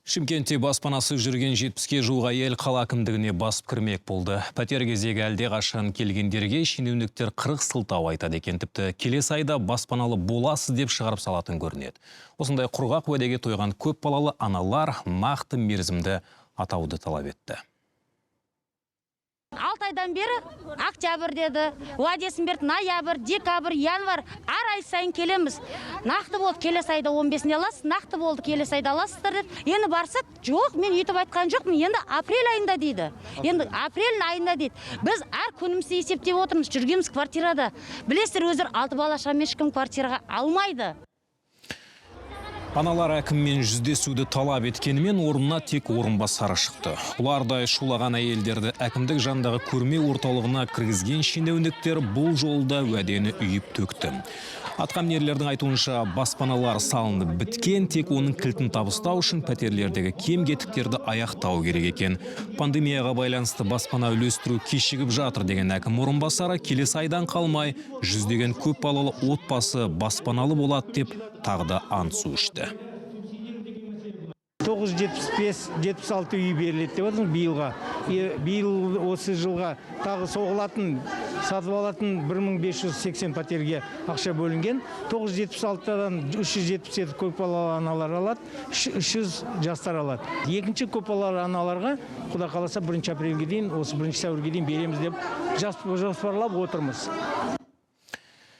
Шымкентте баспанасы жүрген 70-ке жуық әйел қала әкімдігіне басып кірмек болды. Пәтер кезегі әлде қашан келгендерге шенеуніктер 40 сылтау айтады екен. Тіпті келесі айда баспаналы боласыз деп шығарып салатын көрінеді. Осындай құрғақ уәдеге тойған көп балалы аналар нақты мерзімді атауды талап етті. 6 айдан бері октябрь деді, уәдесін берді, ноябрь, декабрь, январь, ай сайын келеміз. Нақты болды, келесі айда 15-інде аласыз, нақты болды, келесі айда аласыздар деді. Енді барсақ, жоқ, мен үйтіп айтқан жоқпын, енді апрель айында дейді. Енді апрель айында дейді. Біз әр күнімізді есептеп отырмыз, жүргеніміз квартирада. Білесіздер, өздер 6 бала шағамен ешкім квартираға алмайды. Аналар әкіммен жүздесуді талап еткенімен орнына тек орынбасары шықты. Бұлардай шулаған әйелдерді әкімдік жанындағы көрме орталығына кіргізген шенеуніктер бұл жолда уәдені үйіп төкті. Атқамінерлердің айтуынша баспаналар салынып біткен, тек оның кілтін табыстау үшін пәтерлердегі кем-кетіктерді аяқтау керек екен. Пандемияға байланысты баспана үлестіру кешігіп жатыр деген әкім орынбасары келесі айдан қалмай жүздеген көп балалы отбасы баспаналы болады деп тағы да ант су ішті. 975-76 үй беріледі деп отырмыз биылға. Биыл осы жылға тағы соғылатын, сатып алатын 1580 пәтерге ақша бөлінген. 976-дан 377 көпбалалы аналар алады, 300 жастар алады. Екінші көпбалалы аналарға Құда қаласа 1 апрельге дейін, осы 1 сәуірге дейін береміз деп жоспарлап отырмыз.